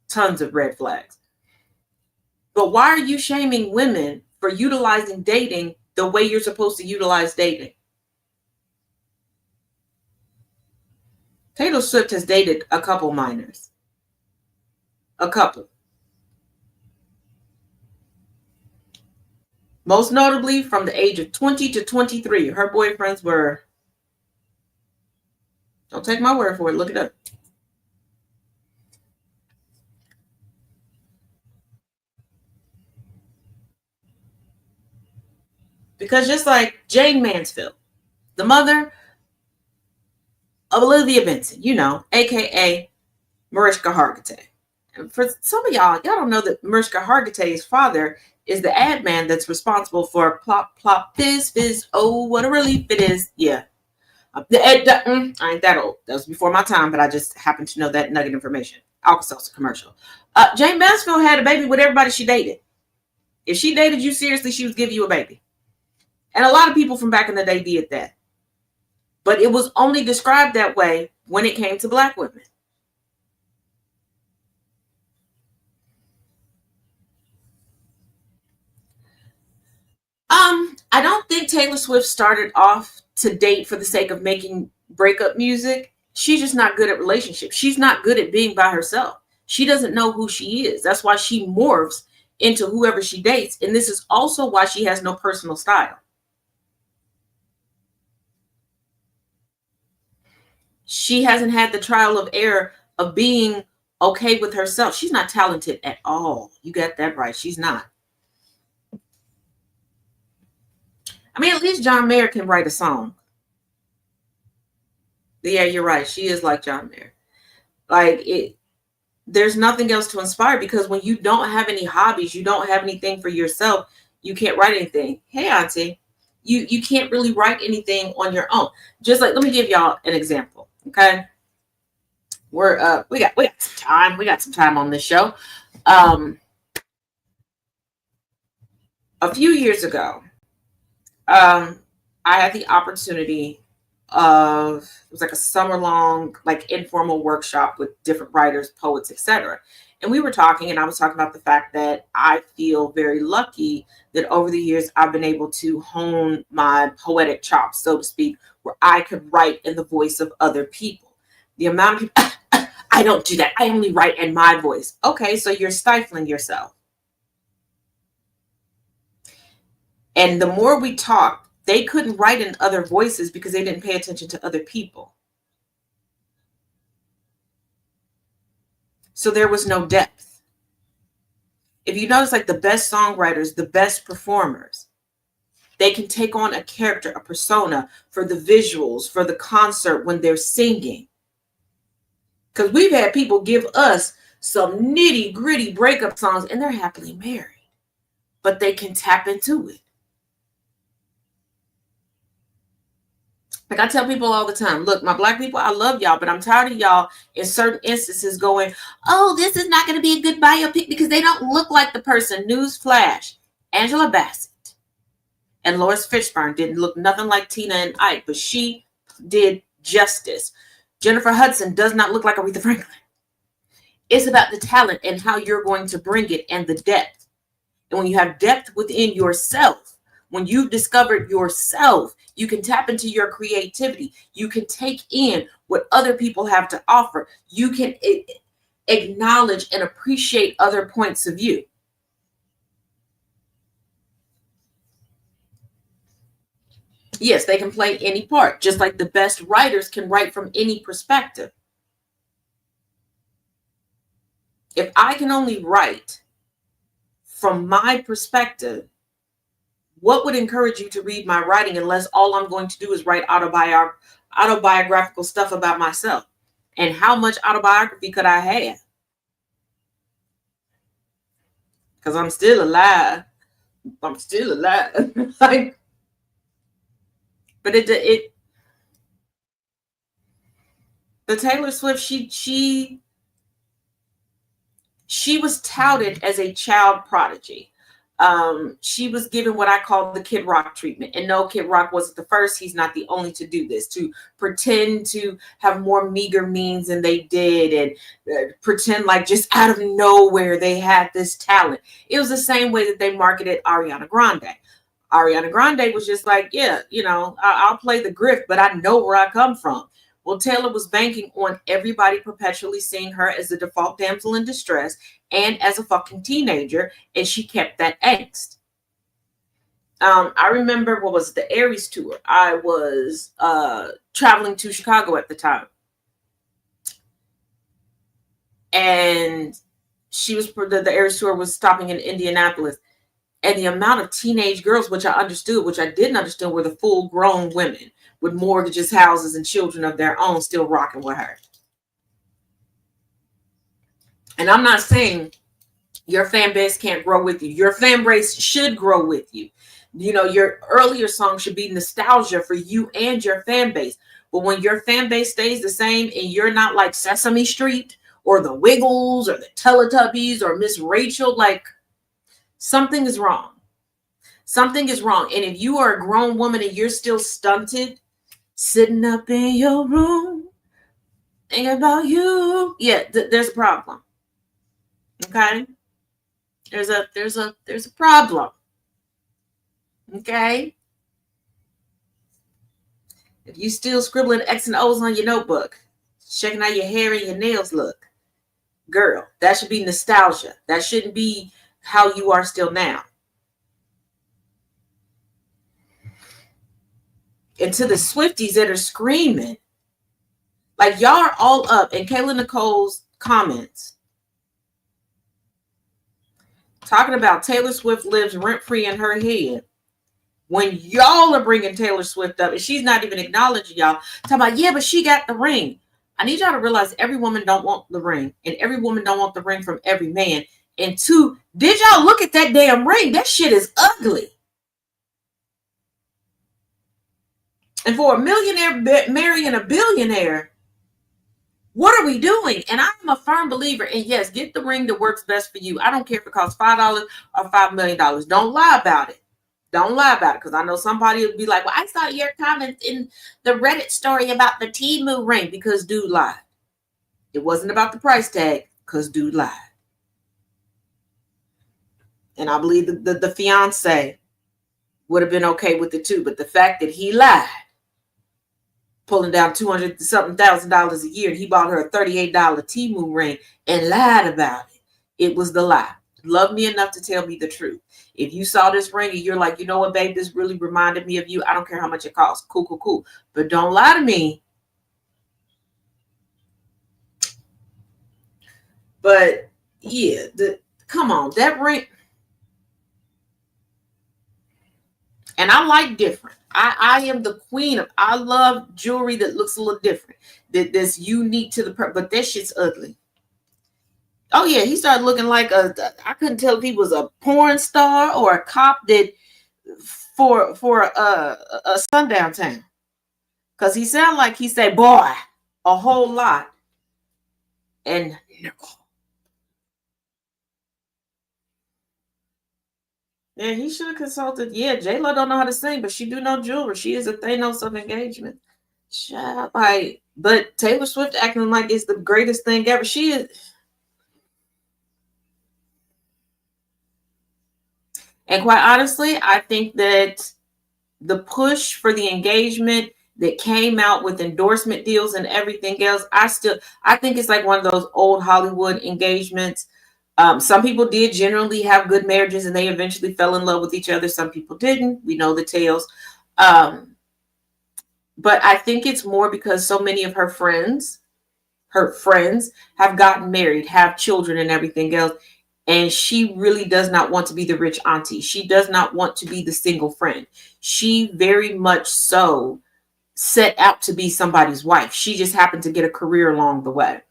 tons of red flags. But why are you shaming women for utilizing dating the way you're supposed to utilize dating? Taylor Swift has dated a couple minors. A couple. Most notably, from the age of 20 to 23, her boyfriends were, don't take my word for it, look it up. Because just like Jane Mansfield, the mother of Olivia Benson, you know, aka Mariska Hargitay. And for some of y'all don't know that Mariska Hargitay's father is the ad man that's responsible for plop, plop, fizz, fizz, oh, what a relief it is. Yeah. I ain't that old. That was before my time, but I just happened to know that nugget information. Alka-Seltzer commercial. Jane Mansfield had a baby with everybody she dated. If she dated you seriously, she would give you a baby. And a lot of people from back in the day did that. But it was only described that way when it came to Black women. I don't think Taylor Swift started off to date for the sake of making breakup music. She's just not good at relationships. She's not good at being by herself. She doesn't know who she is. That's why she morphs into whoever she dates. And this is also why she has no personal style. She hasn't had the trial of error of being okay with herself. She's not talented at all. You got that right. She's not. I mean, at least John Mayer can write a song. Yeah, you're right. She is like John Mayer. Like, there's nothing else to inspire, because when you don't have any hobbies, you don't have anything for yourself, you can't write anything. Hey, Auntie, you can't really write anything on your own. Just like, let me give y'all an example. Okay. We got some time. We got some time on this show. A few years ago, I had the opportunity of, it was like a summer-long, like, informal workshop with different writers, poets, etc. And we were talking, and I was talking about the fact that I feel very lucky that over the years I've been able to hone my poetic chops, so to speak, where I could write in the voice of other people. The amount of people, I don't do that. I only write in my voice. Okay, so you're stifling yourself. And the more we talked, they couldn't write in other voices because they didn't pay attention to other people. So there was no depth. If you notice, like, the best songwriters, the best performers, they can take on a character, a persona, for the visuals, for the concert when they're singing. Because we've had people give us some nitty gritty breakup songs and they're happily married, but they can tap into it. Like, I tell people all the time, look, my Black people, I love y'all, but I'm tired of y'all in certain instances going, oh, this is not going to be a good biopic because they don't look like the person. Newsflash, Angela Bassett and Lawrence Fishburne didn't look nothing like Tina and Ike, but she did justice. Jennifer Hudson does not look like Aretha Franklin. It's about the talent and how you're going to bring it and the depth. And when you have depth within yourself, when you've discovered yourself, you can tap into your creativity. You can take in what other people have to offer. You can acknowledge and appreciate other points of view. Yes, they can play any part, just like the best writers can write from any perspective. If I can only write from my perspective, what would encourage you to read my writing unless all I'm going to do is write autobiographical stuff about myself? And how much autobiography could I have? Because I'm still alive. I'm still alive. Like, but the Taylor Swift, she was touted as a child prodigy. She was given what I call the Kid Rock treatment. And no, Kid Rock wasn't the first. He's not the only to do this, to pretend to have more meager means than they did, and pretend like just out of nowhere they had this talent. It was the same way that they marketed Ariana Grande. Ariana Grande was just like, yeah, I'll play the grift, but I know where I come from. Well, Taylor was banking on everybody perpetually seeing her as the default damsel in distress and as a fucking teenager, and she kept that angst. I remember, what was it, the Aries tour? I was traveling to Chicago at the time, and the Aries tour was stopping in Indianapolis. And the amount of teenage girls, which I understood, which I didn't understand, were the full-grown women with mortgages, houses, and children of their own still rocking with her. And I'm not saying your fan base can't grow with you. Your fan base should grow with you. Your earlier song should be nostalgia for you and your fan base. But when your fan base stays the same and you're not like Sesame Street or the Wiggles or the Teletubbies or Miss Rachel, like, something is wrong. Something is wrong. And if you are a grown woman and you're still stunted, sitting up in your room, thinking about you, yeah, there's a problem. Okay? There's a problem. Okay? If you still scribbling X and O's on your notebook, checking how your hair and your nails look, girl, that should be nostalgia. That shouldn't be how you are still now. And to the Swifties that are screaming, like, y'all are all up in Kayla Nicole's comments talking about Taylor Swift lives rent-free in her head, when y'all are bringing Taylor Swift up and she's not even acknowledging y'all, talking about, yeah, but she got the ring. I need y'all to realize every woman don't want the ring, and every woman don't want the ring from every man. And two, did y'all look at that damn ring? That shit is ugly. And for a millionaire marrying a billionaire, what are we doing? And I'm a firm believer in, yes, get the ring that works best for you. I don't care if it costs $5 or $5 million. Don't lie about it. Don't lie about it. Because I know somebody would be like, well, I saw your comments in the Reddit story about the Temu ring, because dude lied. It wasn't about the price tag, because dude lied. And I believe the fiance would have been okay with it too. But the fact that he lied, pulling down $200,000 a year, and he bought her a $38 Temu ring and lied about it. It was the lie. Love me enough to tell me the truth. If you saw this ring and you're like, you know what, babe, this really reminded me of you, I don't care how much it costs. Cool. But don't lie to me. But yeah, come on, that ring. And I like different. I am the queen of, I love jewelry that looks a little different, that's unique to but that shit's ugly. Oh yeah, he started looking like I couldn't tell if he was a porn star or a cop that for a sundown town. Because he sounded like he said boy a whole lot. And yeah, he should have consulted. Yeah, J-Lo don't know how to sing, but she do know jewelry. She is a Thanos of engagement. But Taylor Swift acting like it's the greatest thing ever. She is. And quite honestly, I think that the push for the engagement that came out with endorsement deals and everything else, I think it's like one of those old Hollywood engagements. Some people did generally have good marriages and they eventually fell in love with each other. Some people didn't. We know the tales. But I think it's more because so many of her friends have gotten married, have children and everything else. And she really does not want to be the rich auntie. She does not want to be the single friend. She very much so set out to be somebody's wife. She just happened to get a career along the way.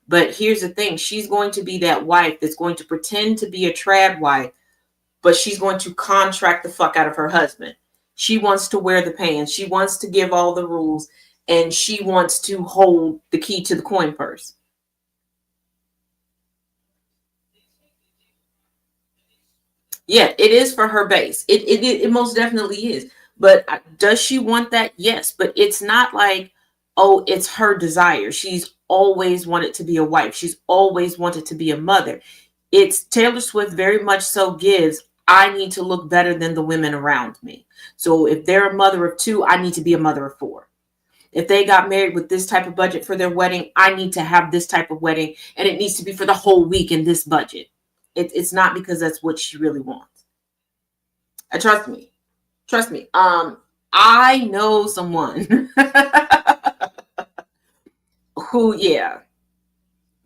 But here's the thing, she's going to be that wife that's going to pretend to be a trad wife, but she's going to contract the fuck out of her husband. She wants to wear the pants. She wants to give all the rules, and she wants to hold the key to the coin purse. Yeah, it is for her base. It most definitely is. But does she want that? Yes. But it's not like, oh, it's her desire. She's always wanted to be a wife. She's always wanted to be a mother. It's Taylor Swift very much so gives, I need to look better than the women around me. So if they're a mother of two, I need to be a mother of four. If they got married with this type of budget for their wedding, I need to have this type of wedding, and it needs to be for the whole week in this budget. It's not because that's what she really wants. Trust me. Trust me. I know someone who, yeah,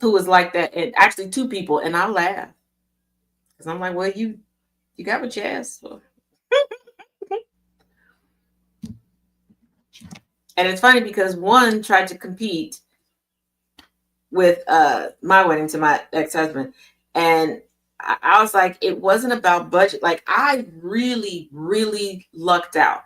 who was like that, and actually two people, and I laugh because I'm like, well, you got what you asked for. And it's funny because one tried to compete with my wedding to my ex-husband, and I was like, it wasn't about budget. Like, I really, really lucked out.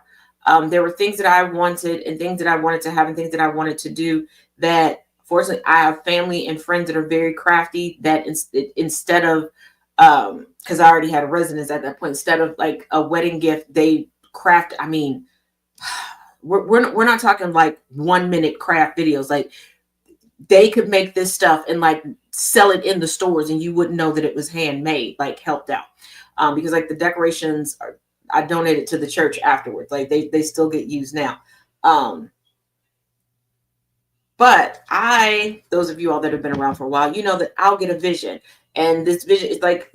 There were things that I wanted and things that I wanted to have and things that I wanted to do that, fortunately, I have family and friends that are very crafty that instead of, because I already had a residence at that point, instead of like a wedding gift, they craft, I mean, we're not talking like 1 minute craft videos. Like, they could make this stuff and like sell it in the stores and you wouldn't know that it was handmade, like helped out. Because like the decorations are, I donated to the church afterwards. Like they still get used now. But those of you all that have been around for a while, you know that I'll get a vision, and this vision is like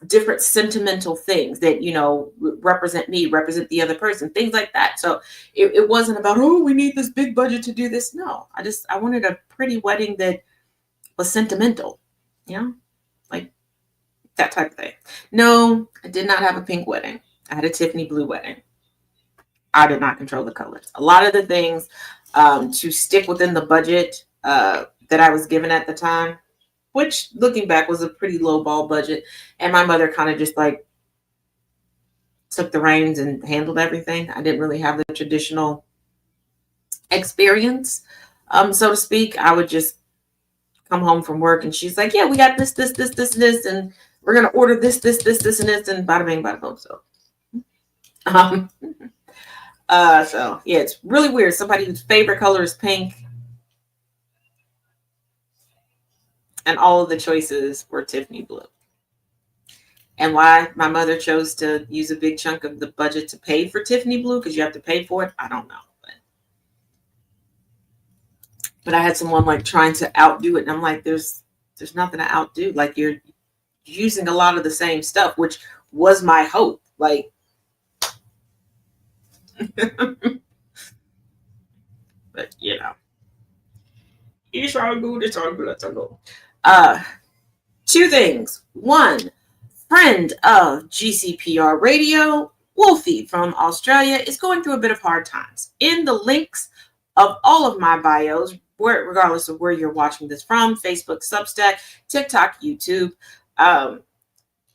different sentimental things that, you know, represent me, represent the other person, things like that. So it wasn't about, oh, we need this big budget to do this. No, I wanted a pretty wedding that was sentimental, you know, like that type of thing. No, I did not have a pink wedding. I had a Tiffany blue wedding. I did not control the colors. A lot of the things to stick within the budget that I was given at the time, which looking back was a pretty low ball budget. And my mother kind of just like took the reins and handled everything. I didn't really have the traditional experience, so to speak. I would just come home from work and she's like, yeah, we got this, and we're going to order this, and this, and bada bing, bada boom. So, so yeah, it's really weird. Somebody whose favorite color is pink and all of the choices were Tiffany blue. And why my mother chose to use a big chunk of the budget to pay for Tiffany blue, because you have to pay for it, I don't know. But I had someone like trying to outdo it, and I'm like, there's nothing to outdo. Like, you're using a lot of the same stuff, which was my hope. Like, but you know, it's all good. It's all good. It's all good. Two things. One, friend of GCPR Radio, Wolfie from Australia, is going through a bit of hard times. In the links of all of my bios, regardless of where you're watching this from, Facebook, Substack, TikTok, YouTube,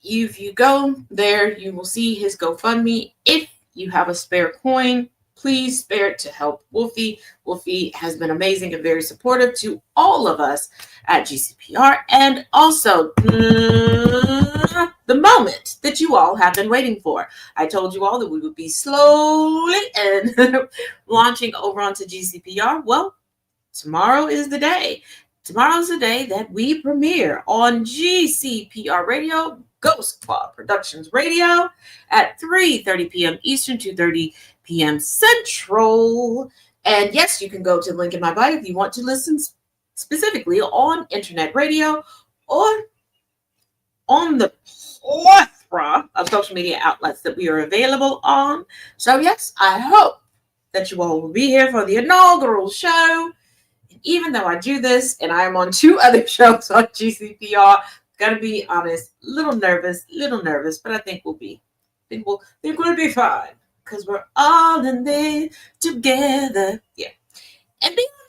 if you go there, you will see his GoFundMe. If you have a spare coin, please spare it to help Wolfie. Wolfie has been amazing and very supportive to all of us at GCPR. And also, the moment that you all have been waiting for. I told you all that we would be slowly and launching over onto GCPR. Well, tomorrow is the day. Tomorrow's the day that we premiere on GCPR Radio, Ghost Club Productions Radio, at 3:30 p.m. Eastern, 2:30 p.m. Central. And yes, you can go to the link in my bio if you want to listen specifically on internet radio or on the plethora of social media outlets that we are available on. So yes, I hope that you all will be here for the inaugural show. And even though I do this and I am on 2 other shows on GCPR, gotta be honest, little nervous, but I think we'll be fine because we're all in this together. Yeah, and be on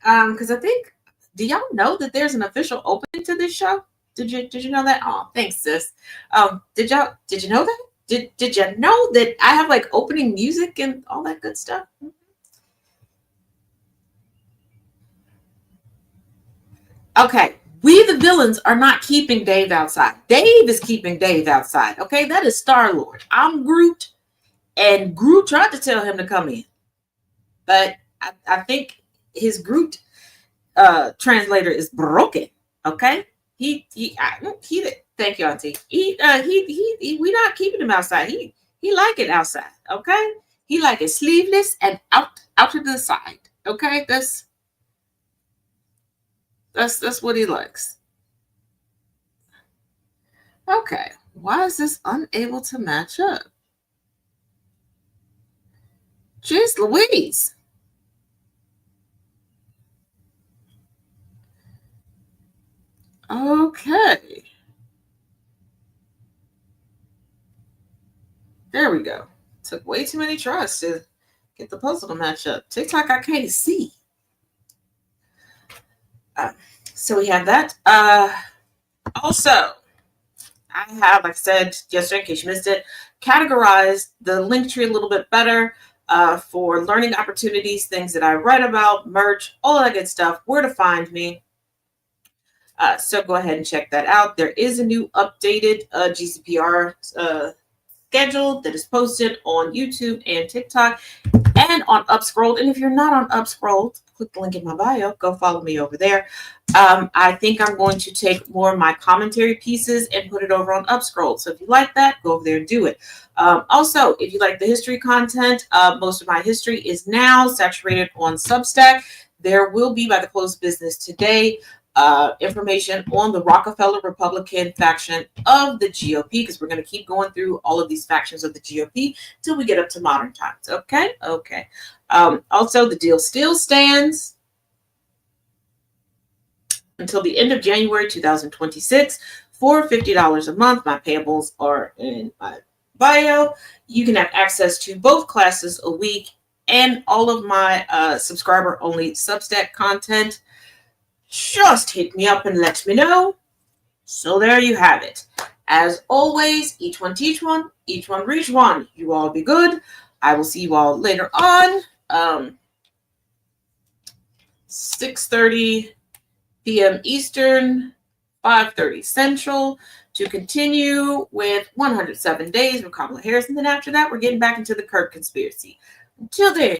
time. Because I think, do y'all know that there's an official opening to this show? Did you know that? Oh, thanks, sis. Did you know that? Did you know that I have like opening music and all that good stuff? Okay, we the villains are not keeping Dave outside. Dave is keeping Dave outside. Okay, that is Star-Lord. I'm Groot, and Groot tried to tell him to come in, but I think his Groot translator is broken. Okay, he thank you, Auntie. We not keeping him outside. He like it outside. Okay, he like it sleeveless and out to the side. Okay, that's what he likes. Okay, why is this unable to match up? Jeez Louise. Okay. There we go. Took way too many tries to get the puzzle to match up. TikTok, I can't see. So we have that. Also, I have, like I said yesterday, in case you missed it, categorized the link tree a little bit better for learning opportunities, things that I write about, merch, all that good stuff, where to find me. So go ahead and check that out. There is a new updated GCPR schedule that is posted on YouTube and TikTok and on Upscrolled. And if you're not on Upscrolled, click the link in my bio. Go follow me over there. I think I'm going to take more of my commentary pieces and put it over on Upscrolled. So if you like that, go over there and do it. Also, if you like the history content, most of my history is now saturated on Substack. There will be, by the close of business today, information on the Rockefeller Republican faction of the GOP, because we're going to keep going through all of these factions of the GOP till we get up to modern times. Okay. Also, the deal still stands until the end of January 2026 for $50 a month. My payables are in my bio. You can have access to both classes a week and all of my subscriber-only Substack content. Just hit me up and let me know. So there you have it. As always, each one teach one, each one reach one. You all be good. I will see you all later on. 6:30 p.m. Eastern, 5:30 Central, to continue with 107 Days with Kamala Harris. And then after that, we're getting back into the Kirk conspiracy. Until then.